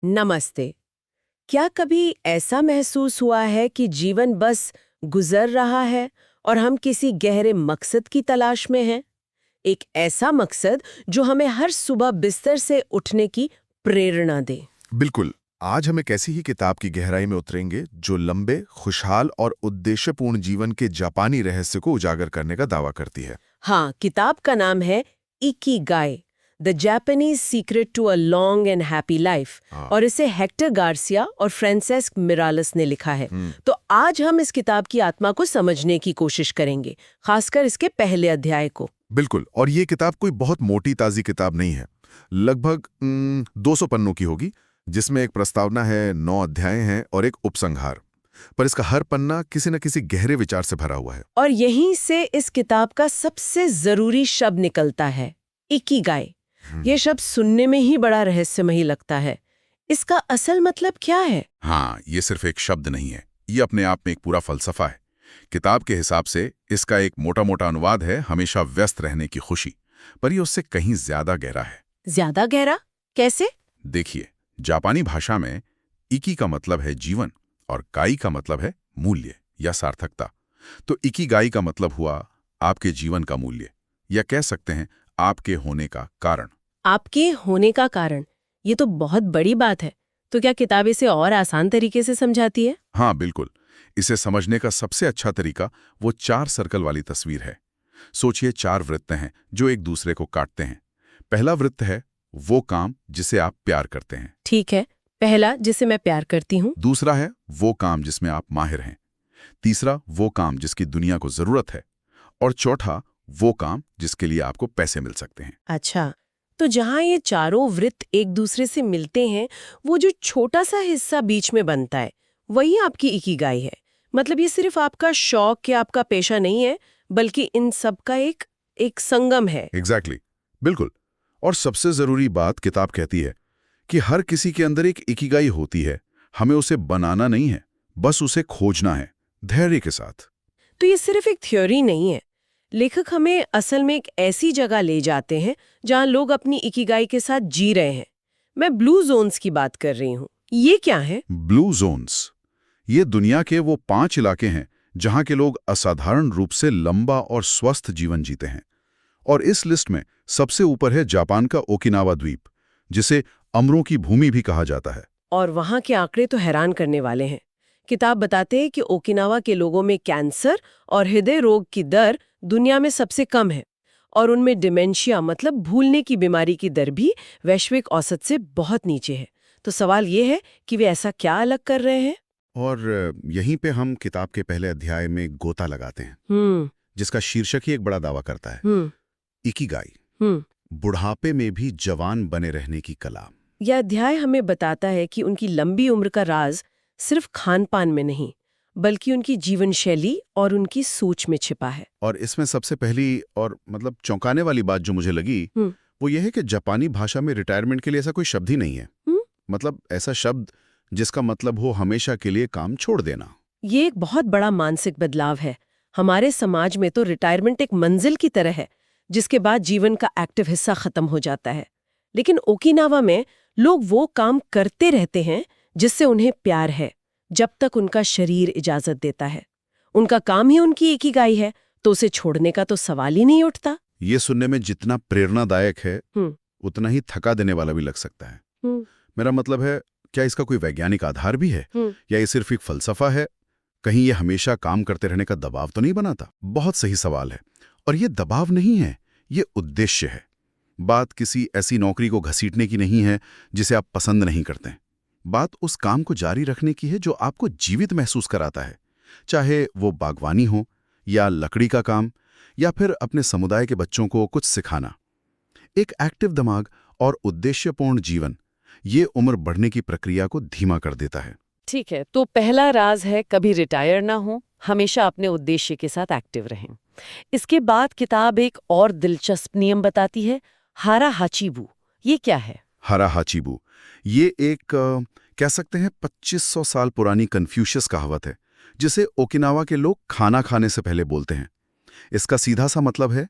नमस्ते। क्या कभी ऐसा महसूस हुआ है कि जीवन बस गुजर रहा है और हम किसी गहरे मकसद की तलाश में हैं? एक ऐसा मकसद जो हमें हर सुबह बिस्तर से उठने की प्रेरणा दे। बिल्कुल। आज हम एक ऐसी ही किताब की गहराई में उतरेंगे जो लंबे, खुशहाल और उद्देश्यपूर्ण जीवन के जापानी रहस्य को उजागर करने का दावा करती है। हाँ, किताब का नाम है Ikigai, the Japanese secret to a long and happy life, हाँ। और इसे हेक्टर गार्सिया और फ्रांसेस्क मिरालस ने लिखा है। तो आज हम इस किताब की आत्मा को समझने की कोशिश करेंगे, खासकर इसके पहले अध्याय को। बिल्कुल। और ये किताब कोई बहुत मोटी ताजी किताब नहीं है। लगभग 200 पन्नों की होगी, जिसमें एक प्रस्तावना है, 9 अध्याय हैं और एक उपसंहार। पर इसका हर पन्ना किसी न किसी गहरे विचार से भरा हुआ है। और यहीं से इस किताब का सबसे जरूरी शब्द निकलता है, इकिगाई। ये शब्द सुनने में ही बड़ा रहस्यमयी लगता है। इसका असल मतलब क्या है? हाँ, ये सिर्फ एक शब्द नहीं है, ये अपने आप में एक पूरा फलसफा है। किताब के हिसाब से इसका एक मोटा मोटा अनुवाद है हमेशा व्यस्त रहने की खुशी, पर ये उससे कहीं ज्यादा गहरा है। ज्यादा गहरा कैसे? देखिए, जापानी भाषा में इकी का मतलब है जीवन और गाई का मतलब है मूल्य या सार्थकता। तो इकिगाई का मतलब हुआ आपके जीवन का मूल्य, या कह सकते हैं आपके होने का कारण। आपके होने का कारण, ये तो बहुत बड़ी बात है। तो क्या किताब इसे और आसान तरीके से समझाती है? हाँ बिल्कुल। इसे समझने का सबसे अच्छा तरीका वो 4 सर्कल वाली तस्वीर है। सोचिए 4 वृत्त हैं जो एक दूसरे को काटते हैं। पहला वृत्त है वो काम जिसे आप प्यार करते हैं। ठीक है, पहला जिसे मैं प्यार करती हूँ। दूसरा है वो काम जिसमें आप माहिर हैं। तीसरा वो काम जिसकी दुनिया को जरूरत है। और चौथा वो काम जिसके लिए आपको पैसे मिल सकते हैं। अच्छा, तो जहाँ ये चारों वृत्त एक दूसरे से मिलते हैं, वो जो छोटा सा हिस्सा बीच में बनता है, वही आपकी इकिगाई है। मतलब ये सिर्फ आपका शौक या आपका पेशा नहीं है, बल्कि इन सब का एक संगम है। एग्जैक्टली, बिल्कुल। और सबसे जरूरी बात किताब कहती है कि हर किसी के अंदर एक इकिगाई होती है। हमें उसे बनाना नहीं है, बस उसे खोजना है, धैर्य के साथ। तो ये सिर्फ एक थ्योरी नहीं है। लेखक हमें असल में एक ऐसी जगह ले जाते हैं जहां लोग अपनी इकिगाई के साथ जी रहे हैं। मैं ब्लू जोन्स की बात कर रही हूँ। ये क्या है? ब्लू जोन्स ये दुनिया के वो 5 इलाके हैं जहां के लोग असाधारण रूप से लंबा और स्वस्थ जीवन जीते हैं। और इस लिस्ट में सबसे ऊपर है जापान का ओकिनावा द्वीप, जिसे अमरों की भूमि भी कहा जाता है। और वहां के आंकड़े तो हैरान करने वाले हैं। किताब बताते हैं कि ओकिनावा के लोगों में कैंसर और हृदय रोग की दर दुनिया में सबसे कम है, और उनमें डिमेंशिया मतलब भूलने की बीमारी की दर भी वैश्विक औसत से बहुत नीचे है। तो सवाल ये है कि वे ऐसा क्या अलग कर रहे हैं? और यहीं पे हम किताब के पहले अध्याय में गोता लगाते हैं, हम्म। जिसका शीर्षक ही एक बड़ा दावा करता है। हम्म। इकिगाई, हम्म। बुढ़ापे में भी जवान बने रहने की कला। यह अध्याय हमें बताता है कि उनकी लंबी उम्र का राज सिर्फ खान पान में नहीं, बल्कि उनकी जीवन शैली और उनकी सोच में छिपा है। और इसमें सबसे पहली और चौंकाने वाली बात जो मुझे लगी, वो ये है कि जापानी भाषा में रिटायरमेंट के लिए ऐसा कोई शब्द ही नहीं है। ऐसा शब्द जिसका मतलब हो हमेशा के लिए काम छोड़ देना। ये एक बहुत बड़ा मानसिक बदलाव है। हमारे समाज में तो रिटायरमेंट एक मंजिल की तरह है, जिसके बाद जीवन का एक्टिव हिस्सा खत्म हो जाता है। लेकिन ओकिनावा में लोग वो काम करते रहते हैं जिससे उन्हें प्यार है, जब तक उनका शरीर इजाजत देता है। उनका काम ही उनकी इकिगाई है, तो उसे छोड़ने का तो सवाल ही नहीं उठता। ये सुनने में जितना प्रेरणादायक है, हम्म। उतना ही थका देने वाला भी लग सकता है। हम्म। मेरा मतलब है, क्या इसका कोई वैज्ञानिक आधार भी है, हम्म। या ये सिर्फ एक फलसफा है? कहीं ये हमेशा काम करते रहने का दबाव तो नहीं बनाता? बहुत सही सवाल है। और ये दबाव नहीं है, ये उद्देश्य है। बात किसी ऐसी नौकरी को घसीटने की नहीं है जिसे आप पसंद नहीं करते। बात उस काम को जारी रखने की है जो आपको जीवित महसूस कराता है, चाहे वो बागवानी हो या लकड़ी का काम, या फिर अपने समुदाय के बच्चों को कुछ सिखाना। एक एक्टिव दिमाग और उद्देश्यपूर्ण जीवन ये उम्र बढ़ने की प्रक्रिया को धीमा कर देता है। ठीक है, तो पहला राज है कभी रिटायर ना हो, हमेशा अपने उद्देश्य के साथ एक्टिव रहें। इसके बाद किताब एक और दिलचस्प नियम बताती है, हारा हाचीबू। ये क्या है? हरा हाचीबू ये एक कह सकते हैं 2500 साल पुरानी कन्फ्यूशियस कहावत है, जिसे ओकिनावा के लोग खाना खाने से पहले बोलते हैं। इसका सीधा सा मतलब है,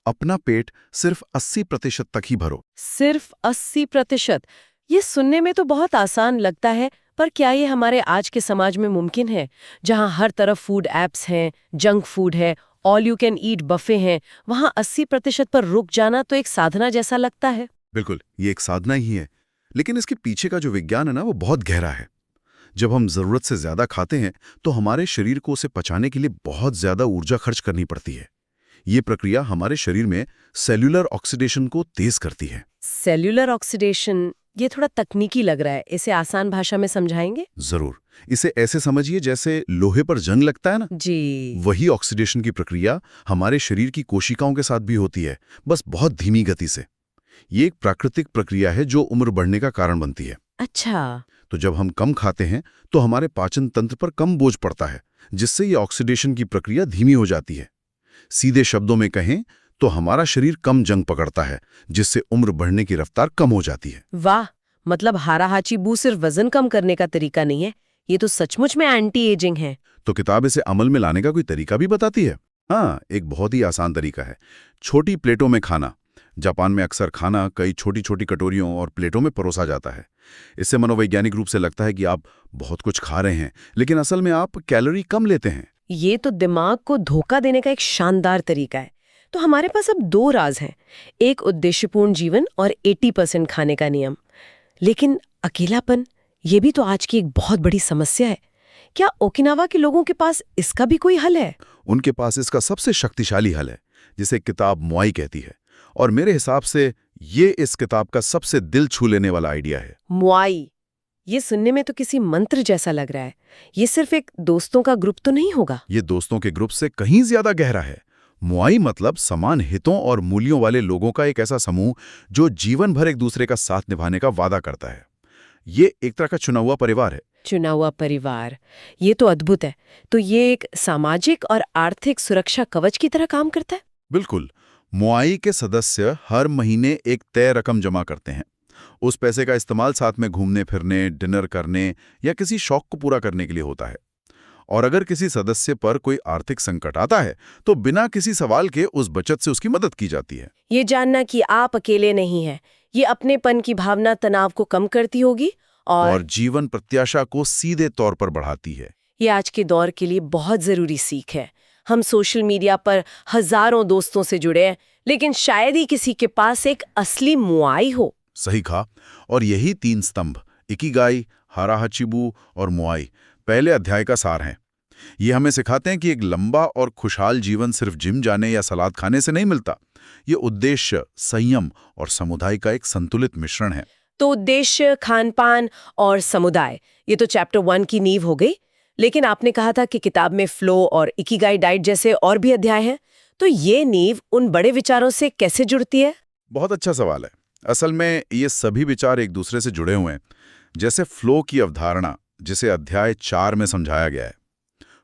अपना पेट सिर्फ 80% तक ही भरो। सिर्फ 80%? ये सुनने में तो बहुत आसान लगता है, पर क्या ये हमारे आज के समाज में मुमकिन है, जहां हर तरफ फूड ऐप्स हैं, जंक फूड है, all you can eat buffet हैं, वहां 80% पर रुक जाना तो एक साधना जैसा लगता है। बिल्कुल, ये एक साधना ही है, लेकिन इसके पीछे का जो विज्ञान है ना, वो बहुत गहरा है। जब हम जरूरत से ज्यादा खाते हैं तो हमारे शरीर को उसे पचाने के लिए बहुत ज्यादा ऊर्जा खर्च करनी पड़ती है। ये प्रक्रिया हमारे शरीर में सेल्यूलर ऑक्सीडेशन को तेज करती है। सेल्यूलर ऑक्सीडेशन, ये थोड़ा तकनीकी लग रहा है, इसे आसान भाषा में समझाएंगे? जरूर। इसे ऐसे समझिए जैसे लोहे पर जंग लगता है ना, जी। वही ऑक्सीडेशन की प्रक्रिया हमारे शरीर की कोशिकाओं के साथ भी होती है, बस बहुत धीमी गति से। ये एक प्राकृतिक प्रक्रिया है जो उम्र बढ़ने का कारण बनती है। अच्छा। तो जब हम कम खाते हैं तो हमारे पाचन तंत्र पर कम बोझ पड़ता है, जिससे ये ऑक्सीडेशन की प्रक्रिया धीमी हो जाती है। सीधे शब्दों में कहें तो हमारा शरीर कम जंग पकड़ता है, जिससे उम्र बढ़ने की रफ्तार कम हो जाती है। वाह, मतलब हारा-हाची-बू सिर्फ वजन कम करने का तरीका नहीं है, ये तो सचमुच में एंटी एजिंग है। तो किताब इसे अमल में लाने का कोई तरीका भी बताती है। हाँ, एक बहुत ही आसान तरीका है, छोटी प्लेटों में खाना। जापान में अक्सर खाना कई छोटी छोटी कटोरियों और प्लेटों में परोसा जाता है। इससे मनोवैज्ञानिक रूप से लगता है कि आप बहुत कुछ खा रहे हैं, लेकिन असल में आप कैलोरी कम लेते हैं। ये तो दिमाग को धोखा देने का एक शानदार तरीका है। तो हमारे पास अब दो राज हैं, एक उद्देश्यपूर्ण जीवन और 80% खाने का नियम। लेकिन अकेलापन, ये भी तो आज की एक बहुत बड़ी समस्या है। क्या ओकिनावा के लोगों के पास इसका भी कोई हल है? उनके पास इसका सबसे शक्तिशाली हल है, जिसे किताब मुआई कहती है। और मेरे हिसाब से ये इस किताब का सबसे दिल छू लेने वाला आइडिया है। मुआई, ये सुनने में तो किसी मंत्र जैसा लग रहा है। ये सिर्फ एक दोस्तों का ग्रुप तो नहीं होगा? ये दोस्तों के ग्रुप से कहीं ज्यादा गहरा है। मुआई मतलब समान हितों और मूल्यों वाले लोगों का एक ऐसा समूह जो जीवन भर एक दूसरे का साथ निभाने का वादा करता है। ये एक तरह का चुना हुआ परिवार है। चुना हुआ परिवार, ये तो अद्भुत है। तो ये एक सामाजिक और आर्थिक सुरक्षा कवच की तरह काम करता है? बिल्कुल। मुआई के सदस्य हर महीने एक तय रकम जमा करते हैं। उस पैसे का इस्तेमाल साथ में घूमने फिरने, डिनर करने या किसी शौक को पूरा करने के लिए होता है। और अगर किसी सदस्य पर कोई आर्थिक संकट आता है तो बिना किसी सवाल के उस बचत से उसकी मदद की जाती है। ये जानना कि आप अकेले नहीं हैं, ये अपनेपन की भावना तनाव को कम करती होगी और जीवन प्रत्याशा को सीधे तौर पर बढ़ाती है। ये आज के दौर के लिए बहुत जरूरी सीख है। हम सोशल मीडिया पर हजारों दोस्तों से जुड़े हैं, लेकिन शायद ही किसी के पास एक असली मुआई हो। सही कहा। और यही 3 स्तंभ, इकिगाई, हारा-हाची-बू और मुआई, पहले अध्याय का सार हैं। ये हमें सिखाते हैं कि एक लंबा और खुशहाल जीवन सिर्फ जिम जाने या सलाद खाने से नहीं मिलता। ये उद्देश्य, संयम और समुदाय का एक संतुलित मिश्रण है। तो उद्देश्य, खान-पान और समुदाय, ये तो चैप्टर 1 की नींव हो गई। लेकिन आपने कहा था कि किताब में फ्लो और इकिगाई डाइट जैसे और भी अध्याय हैं। तो ये नींव उन बड़े विचारों से कैसे जुड़ती है? बहुत अच्छा सवाल है। असल में ये सभी विचार एक दूसरे से जुड़े हुए हैं। जैसे फ्लो की अवधारणा, जिसे अध्याय 4 में समझाया गया है।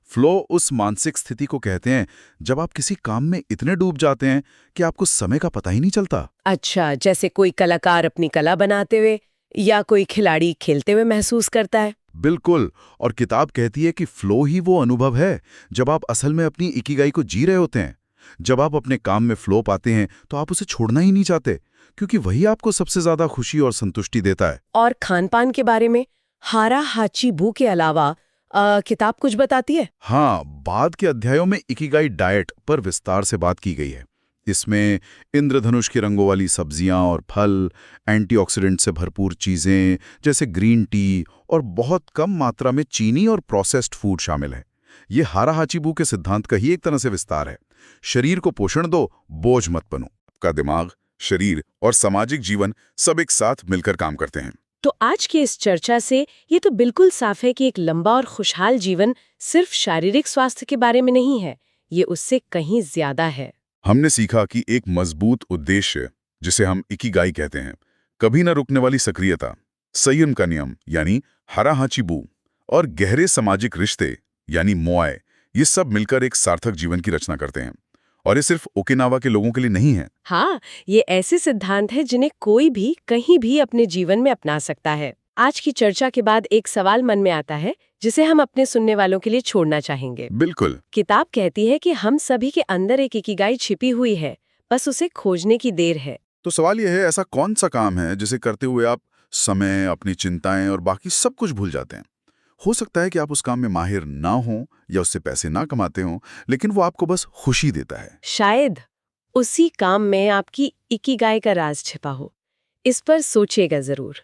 फ्लो उस मानसिक स्थिति को कहते हैं जब आप किसी काम में इतने डूब जाते हैं कि आपको समय का पता ही नहीं चलता। अच्छा, जैसे कोई कलाकार अपनी कला बनाते हुए या कोई खिलाड़ी खेलते हुए महसूस करता है। बिल्कुल। और किताब कहती है कि फ्लो ही वो अनुभव है जब आप असल में अपनी इकिगाई को जी रहे होते हैं। जब आप अपने काम में फ्लो पाते हैं तो आप उसे छोड़ना ही नहीं चाहते, क्योंकि वही आपको सबसे ज्यादा खुशी और संतुष्टि देता है। और खान-पान के बारे में हारा-हाची-बू के अलावा किताब कुछ बताती है? हाँ, बाद के अध्यायों में इकिगाई डाइट पर विस्तार से बात की गई है। इसमें इंद्रधनुष के रंगों वाली सब्जियां और फल, एंटीऑक्सीडेंट से भरपूर चीजें जैसे ग्रीन टी और बहुत कम मात्रा में चीनी और प्रोसेस्ड फूड शामिल है। ये हारा-हाची-बू के सिद्धांत का ही एक तरह से विस्तार है। शरीर को पोषण दो, बोझ मत बनो। आपका दिमाग, शरीर और सामाजिक जीवन सब एक साथ मिलकर काम करते हैं। तो आज की इस चर्चा से ये तो बिल्कुल साफ है कि एक लंबा और खुशहाल जीवन सिर्फ शारीरिक स्वास्थ्य के बारे में नहीं है, ये उससे कहीं ज्यादा है। हमने सीखा कि एक मजबूत उद्देश्य, जिसे हम इकिगाई कहते हैं, कभी न रुकने वाली सक्रियता, संयम का नियम यानी हारा-हाची-बू और गहरे सामाजिक रिश्ते यानी मोआई, ये सब मिलकर एक सार्थक जीवन की रचना करते हैं। और ये सिर्फ ओकिनावा के लोगों के लिए नहीं है। हाँ, ये ऐसे सिद्धांत हैं जिन्हें कोई भी कहीं भी अपने जीवन में अपना सकता है। आज की चर्चा के बाद एक सवाल मन में आता है जिसे हम अपने सुनने वालों के लिए छोड़ना चाहेंगे। बिल्कुल। किताब कहती है कि हम सभी के अंदर एक इकिगाई छिपी हुई है, बस उसे खोजने की देर है। तो सवाल यह है, ऐसा कौन सा काम है जिसे करते हुए आप समय, अपनी चिंताएं और बाकी सब कुछ भूल जाते हैं। हो सकता है कि आप उस काम में माहिर ना हो या उससे पैसे ना कमाते हो, लेकिन वो आपको बस खुशी देता है। शायद उसी काम में आपकी इकिगाई का राज छिपा हो। इस पर सोचिएगा जरूर।